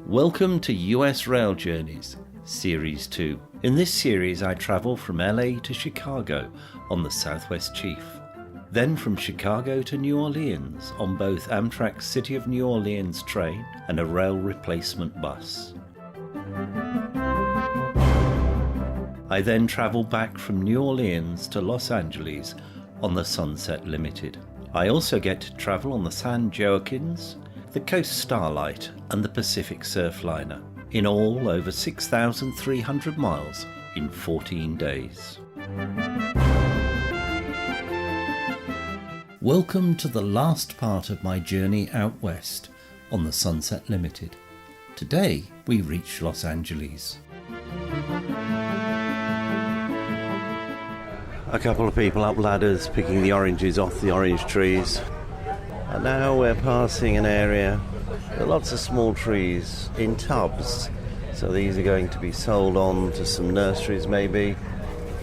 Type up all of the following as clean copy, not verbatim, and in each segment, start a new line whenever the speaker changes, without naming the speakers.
Welcome to US Rail Journeys, Series 2. In this series I travel from LA to Chicago on the Southwest Chief. Then from Chicago to New Orleans on both Amtrak's City of New Orleans train and a rail replacement bus. I then travel back from New Orleans to Los Angeles on the Sunset Limited. I also get to travel on the San Joaquins, the Coast Starlight and the Pacific Surfliner, in all over 6,300 miles in 14 days. Welcome to the last part of my journey out west on the Sunset Limited. Today we reach Los Angeles. A couple of people up ladders picking the oranges off the orange trees. And now we're passing an area with lots of small trees in tubs. So these are going to be sold on to some nurseries maybe,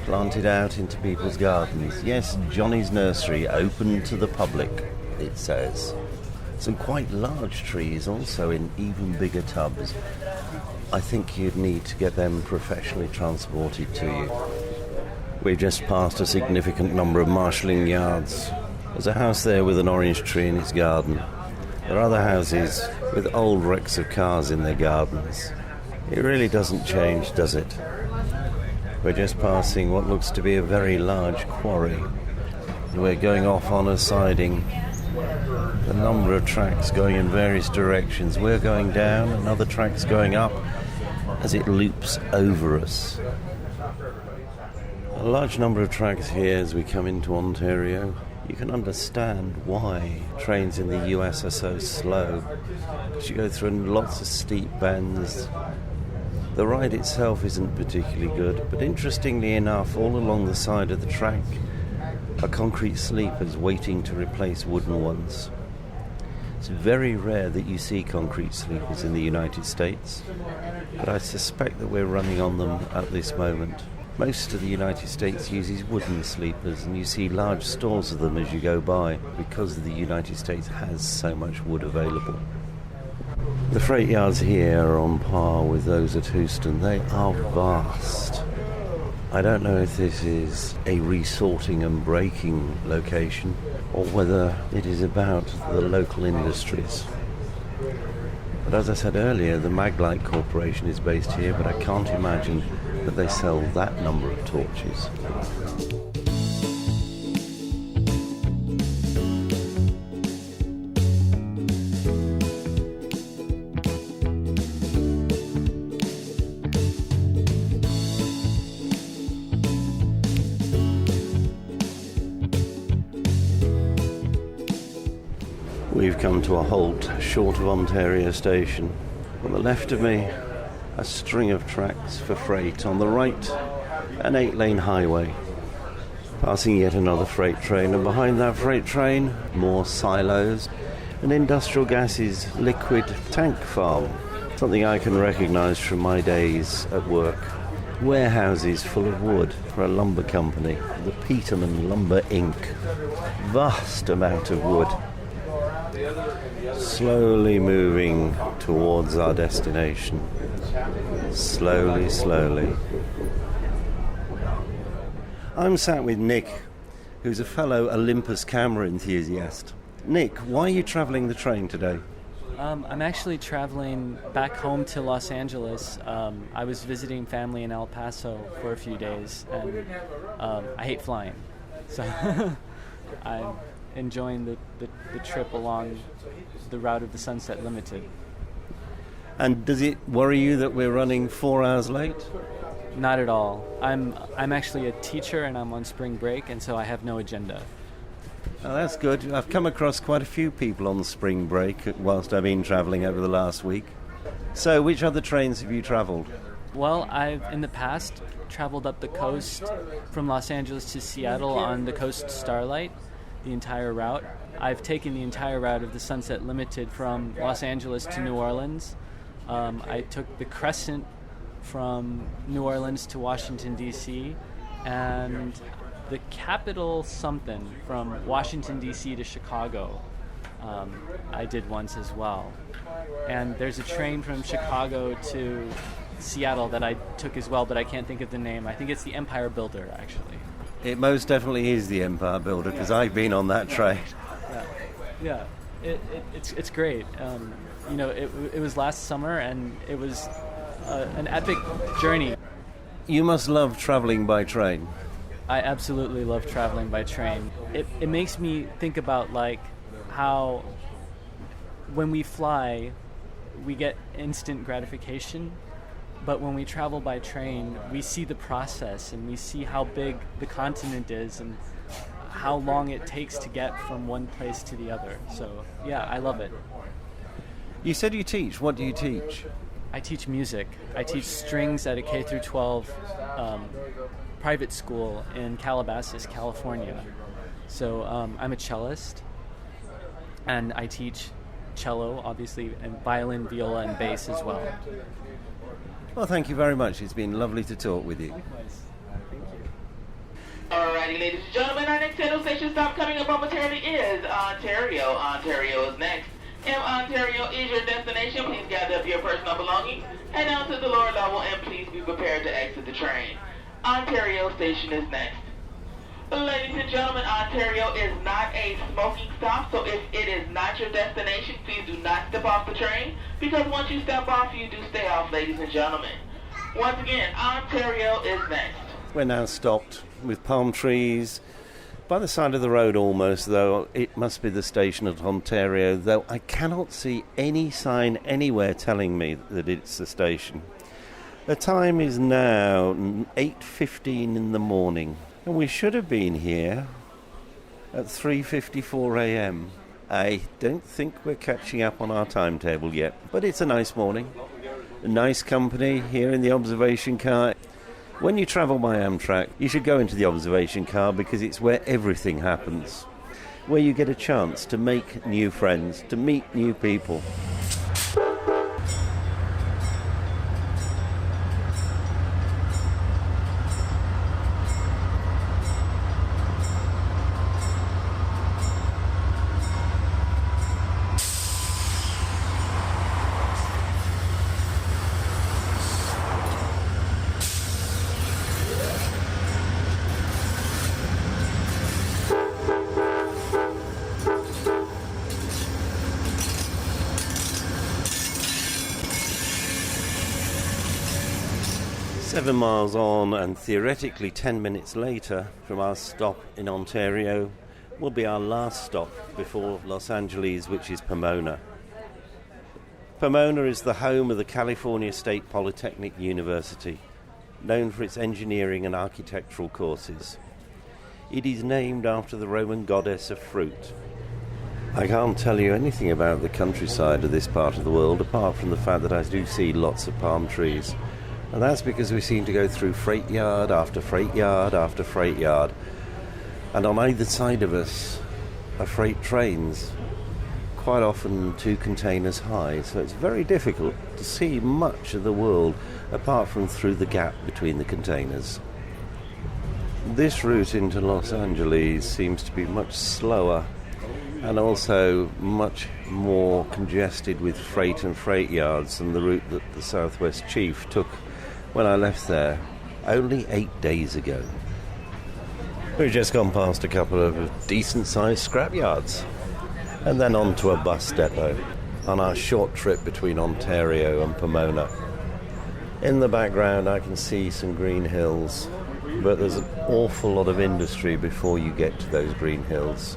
planted out into people's gardens. Yes, Johnny's Nursery, open to the public, it says. Some quite large trees also in even bigger tubs. I think you'd need to get them professionally transported to you. We've just passed a significant number of marshalling yards. There's a house there with an orange tree in its garden. There are other houses with old wrecks of cars in their gardens. It really doesn't change, does it? We're just passing what looks to be a very large quarry. We're going off on a siding. A number of tracks going in various directions. We're going down, another track's going up as it loops over us. A large number of tracks here as we come into Ontario. You can understand why trains in the US are so slow, because you go through lots of steep bends. The ride itself isn't particularly good, but interestingly enough, all along the side of the track are concrete sleepers waiting to replace wooden ones. It's very rare that you see concrete sleepers in the United States, but I suspect that we're running on them at this moment. Most of the United States uses wooden sleepers, and you see large stores of them as you go by because the United States has so much wood available. The freight yards here are on par with those at Houston. They are vast. I don't know if this is a resorting and braking location or whether it is about the local industries. But as I said earlier, the Maglite Corporation is based here, but I can't imagine that they sell that number of torches. We've come to a halt short of Ontario Station. On the left of me, a string of tracks for freight. On the right, an 8-lane highway. Passing yet another freight train, and behind that freight train, more silos. An industrial gases liquid tank farm. Something I can recognise from my days at work. Warehouses full of wood for a lumber company, the Peterman Lumber Inc. Vast amount of wood. Slowly moving towards our destination. Slowly, slowly. I'm sat with Nick, who's a fellow Olympus camera enthusiast. Nick, why are you travelling the train today?
I'm actually traveling back home to Los Angeles. I was visiting family in El Paso for a few days, and I hate flying. So I'm enjoying the trip along the route of the Sunset Limited.
And does it worry you that we're running 4 hours late?
Not at all. I'm actually a teacher and I'm on spring break, and so I have no agenda.
Oh, that's good. I've come across quite a few people on spring break whilst I've been travelling over the last week. So which other trains have you travelled?
Well, I've in the past traveled up the coast from Los Angeles to Seattle on the Coast Starlight, the entire route. I've taken the entire route of the Sunset Limited from Los Angeles to New Orleans. I took the Crescent from New Orleans to Washington, D.C., and the capital something from Washington, D.C. to Chicago. I did once as well. And there's a train from Chicago to Seattle that I took as well, but I can't think of the name. I think it's the Empire Builder, actually.
It most definitely is the Empire Builder, because I've been on that train.
Yeah. It's great. It was last summer, and it was an epic journey.
You must love traveling by train.
I absolutely love traveling by train. It makes me think about like how when we fly, we get instant gratification, but when we travel by train, we see the process and we see how big the continent is and how long it takes to get from one place to the other. So, yeah, I love it.
You said you teach. What do you teach?
I teach music. I teach strings at a K through 12 private school in Calabasas, California. So I'm a cellist, and I teach cello, obviously, and violin, viola, and bass as well.
Well, thank you very much. It's been lovely to talk with you.
Likewise. Thank you.
Alrighty, ladies and gentlemen, our next radio station stop coming up momentarily is Ontario. Ontario is next. If Ontario is your destination, please gather up your personal belongings, head down to the lower level, and please be prepared to exit the train. Ontario station is next. Ladies and gentlemen, Ontario is not a smoking stop, so if it is not your destination, please do not step off the train, because once you step off, you do stay off, ladies and gentlemen. Once again, Ontario is next.
We're now stopped with palm trees by the side of the road almost, though it must be the station at Ontario, though I cannot see any sign anywhere telling me that it's the station. The time is now 8:15 in the morning, and we should have been here at 3:54 a.m. I don't think we're catching up on our timetable yet, but it's a nice morning. A nice company here in the observation car. When you travel by Amtrak, you should go into the observation car because it's where everything happens, where you get a chance to make new friends, to meet new people. Seven miles on, and theoretically 10 minutes later from our stop in Ontario will be our last stop before Los Angeles, which is Pomona. Pomona is the home of the California State Polytechnic University, known for its engineering and architectural courses. It is named after the Roman goddess of fruit. I can't tell you anything about the countryside of this part of the world, apart from the fact that I do see lots of palm trees. And that's because we seem to go through freight yard after freight yard after freight yard. And on either side of us are freight trains, quite often 2 containers high. So it's very difficult to see much of the world apart from through the gap between the containers. This route into Los Angeles seems to be much slower and also much more congested with freight and freight yards than the route that the Southwest Chief took when I left there only 8 days ago. We've just gone past a couple of decent-sized scrapyards and then on to a bus depot on our short trip between Ontario and Pomona. In the background I can see some green hills, but there's an awful lot of industry before you get to those green hills.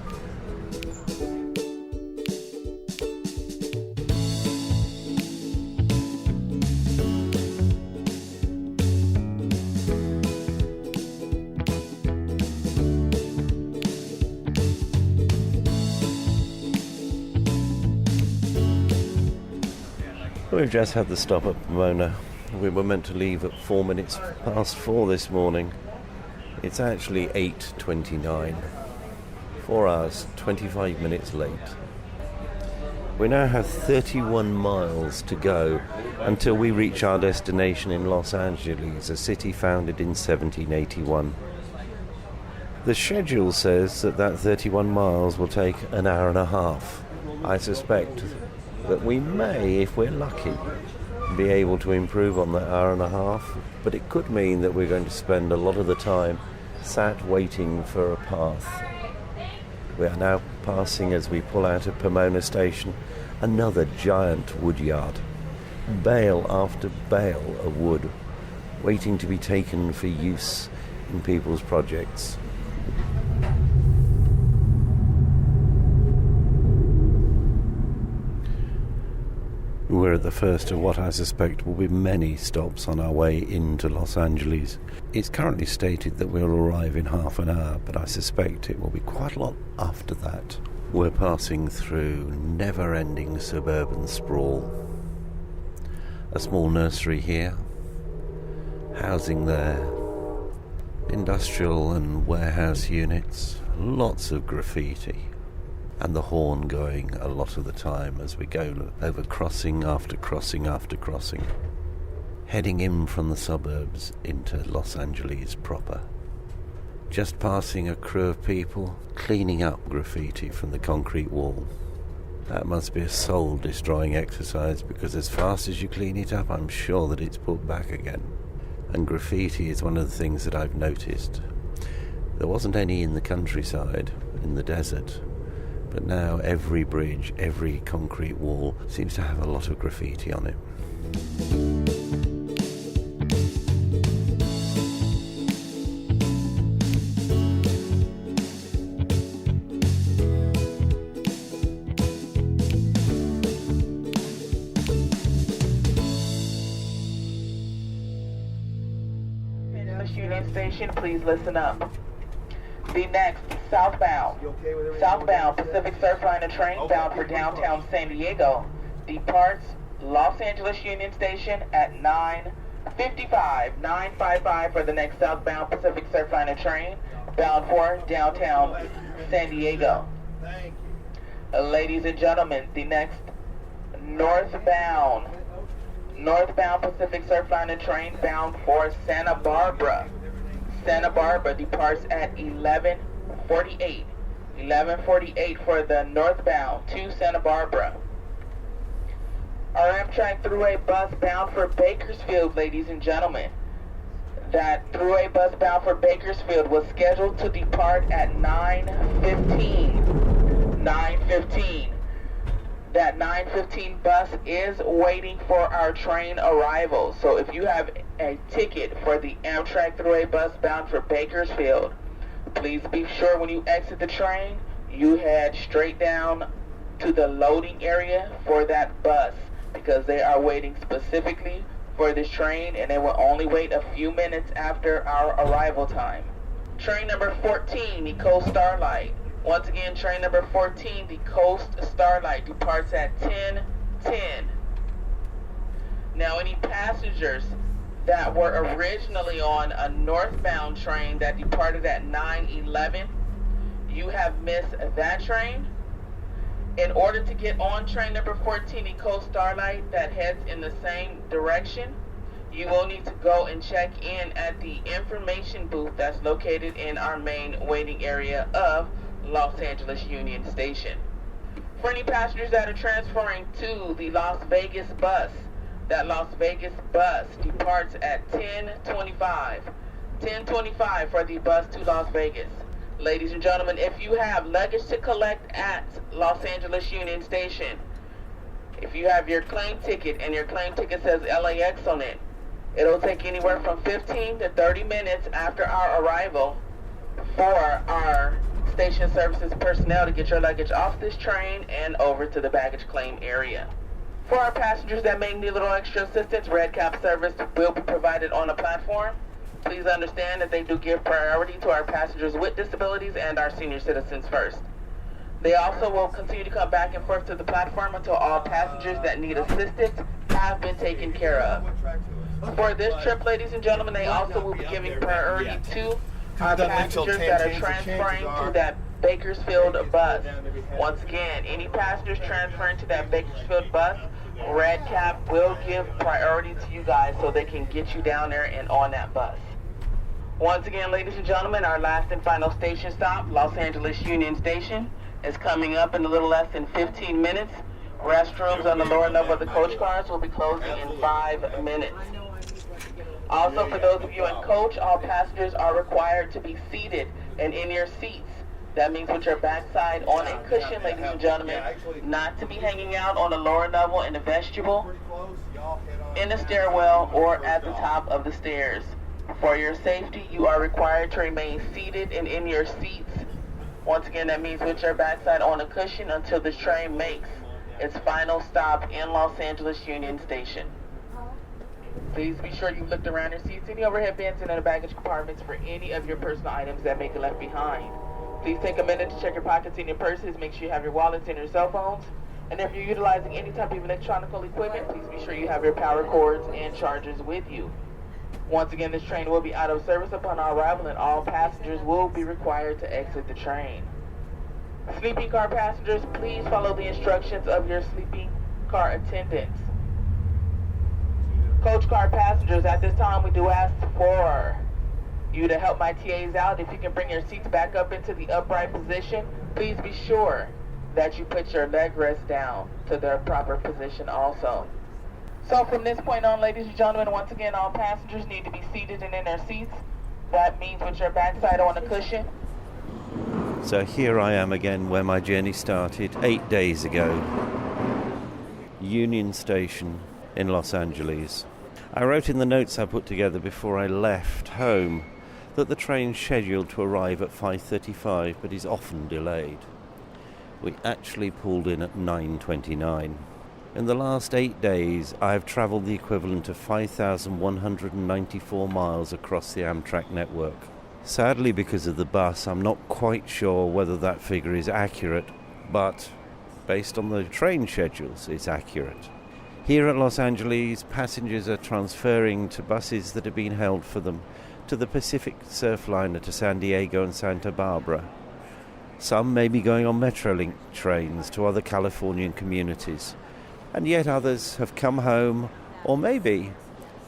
We've just had the stop at Pomona. We were meant to leave at 4 minutes past 4 this morning. It's actually 8:29. 4 hours, 25 minutes late. We now have 31 miles to go until we reach our destination in Los Angeles, a city founded in 1781. The schedule says that 31 miles will take an hour and a half. I suspect that we may, if we're lucky, be able to improve on that hour and a half, but it could mean that we're going to spend a lot of the time sat waiting for a path. We are now passing, as we pull out of Pomona station, another giant wood yard. Bale after bale of wood, waiting to be taken for use in people's projects. We're at the first of what I suspect will be many stops on our way into Los Angeles. It's currently stated that we'll arrive in half an hour, but I suspect it will be quite a lot after that. We're passing through never-ending suburban sprawl. A small nursery here, housing there, industrial and warehouse units, lots of graffiti, and the horn going a lot of the time as we go over crossing after crossing after crossing, heading in from the suburbs into Los Angeles proper. Just passing a crew of people cleaning up graffiti from the concrete wall. That must be a soul-destroying exercise, because as fast as you clean it up, I'm sure that it's put back again. And graffiti is one of the things that I've noticed. There wasn't any in the countryside, in the desert, but now every bridge, every concrete wall seems to have a lot of graffiti on it.
Union Station, please listen up. The next southbound Pacific Surfliner train bound for downtown San Diego departs Los Angeles Union Station at 9:55 for the next southbound Pacific Surfliner train bound for downtown San Diego. Ladies and gentlemen, the next northbound Pacific Surfliner train bound for Santa Barbara departs at 11:48 for the northbound to Santa Barbara. Our Amtrak Thruway bus bound for Bakersfield, ladies and gentlemen. That Thruway bus bound for Bakersfield was scheduled to depart at 9:15. That 9:15 bus is waiting for our train arrival. So if you have a ticket for the Amtrak Thruway bus bound for Bakersfield, please be sure when you exit the train, you head straight down to the loading area for that bus, because they are waiting specifically for this train, and they will only wait a few minutes after our arrival time. Train number 14, the Coast Starlight. Once again, train number 14, the Coast Starlight, departs at 10:10. Now, any passengers that were originally on a northbound train that departed at 9:11, you have missed that train. In order to get on train number 14, the Coast Starlight, that heads in the same direction, you will need to go and check in at the information booth that's located in our main waiting area of Los Angeles Union Station. For any passengers that are transferring to the Las Vegas bus, that Las Vegas bus departs at 10:25. 10:25 for the bus to Las Vegas. Ladies and gentlemen, if you have luggage to collect at Los Angeles Union Station, if you have your claim ticket and your claim ticket says LAX on it, it'll take anywhere from 15 to 30 minutes after our arrival for our station services personnel to get your luggage off this train and over to the baggage claim area. For our passengers that may need a little extra assistance, red cap service will be provided on the platform. Please understand that they do give priority to our passengers with disabilities and our senior citizens first. They also will continue to come back and forth to the platform until all passengers that need assistance have been taken care of. For this trip, ladies and gentlemen, they also will be giving priority to our passengers that are transferring to that Bakersfield bus. Once again, any passengers transferring to that Bakersfield bus, Red Cap will give priority to you guys so they can get you down there and on that bus. Once again, ladies and gentlemen, our last and final station stop, Los Angeles Union Station, is coming up in a little less than 15 minutes. Restrooms on the lower level of the coach cars will be closing in 5 minutes. Also, for those of you in coach, all passengers are required to be seated and in your seats. That means with your backside on a cushion, ladies and gentlemen, not to be hanging out on the lower level in the vestibule, in the stairwell, or at the top of the stairs. For your safety, you are required to remain seated and in your seats. Once again, that means with your backside on a cushion until the train makes its final stop in Los Angeles Union Station. Please be sure you've looked around your seats, any overhead bins, and in the baggage compartments for any of your personal items that may get left behind. Please take a minute to check your pockets and your purses. Make sure you have your wallets and your cell phones. And if you're utilizing any type of electronic equipment, please be sure you have your power cords and chargers with you. Once again, this train will be out of service upon our arrival, and all passengers will be required to exit the train. Sleeping car passengers, please follow the instructions of your sleeping car attendants. Coach car passengers, at this time we do ask for you to help my TAs out. If you can bring your seats back up into the upright position, please be sure that you put your leg rest down to their proper position also. So from this point on, ladies and gentlemen, once again, all passengers need to be seated and in their seats. That means with your backside on the cushion.
So here I am again where my journey started 8 days ago. Union Station in Los Angeles. I wrote in the notes I put together before I left home that the train's scheduled to arrive at 5:35 but is often delayed. We actually pulled in at 9:29. In the last 8 days, I have travelled the equivalent of 5,194 miles across the Amtrak network. Sadly, because of the bus, I'm not quite sure whether that figure is accurate, but based on the train schedules, it's accurate. Here at Los Angeles, passengers are transferring to buses that have been held for them to the Pacific Surfliner to San Diego and Santa Barbara. Some may be going on Metrolink trains to other Californian communities, and yet others have come home, or maybe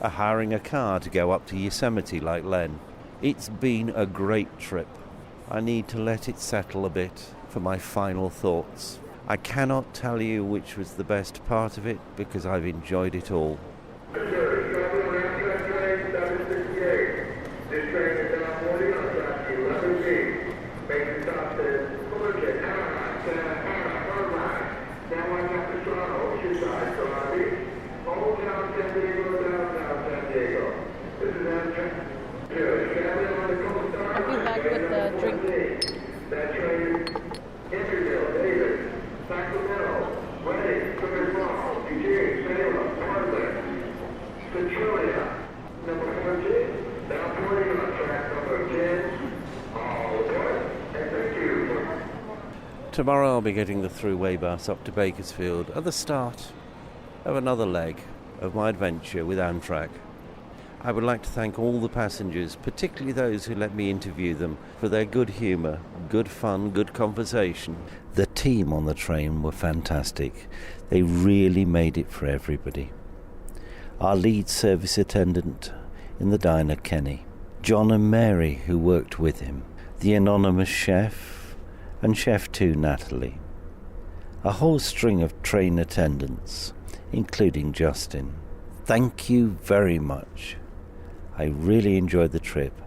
are hiring a car to go up to Yosemite like Len. It's been a great trip. I need to let it settle a bit for my final thoughts. I cannot tell you which was the best part of it because I've enjoyed it all.
I'll be back with the drink.
Tomorrow I'll be getting the throughway bus up to Bakersfield at the start of another leg of my adventure with Amtrak. I would like to thank all the passengers, particularly those who let me interview them, for their good humour, good fun, good conversation. The team on the train were fantastic. They really made it for everybody. Our lead service attendant in the diner, Kenny, John and Mary, who worked with him, the anonymous chef, and Chef 2, Natalie. A whole string of train attendants, including Justin. Thank you very much. I really enjoyed the trip,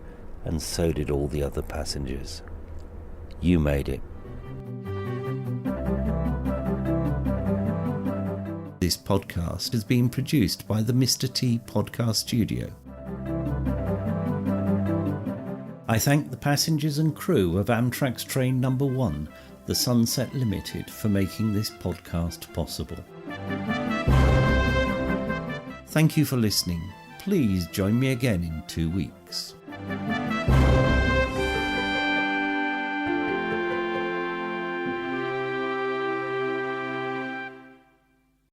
and so did all the other passengers. You made it. This podcast has been produced by the Mr. T Podcast Studio. I thank the passengers and crew of Amtrak's train number 1, the Sunset Limited, for making this podcast possible. Thank you for listening. Please join me again in 2 weeks.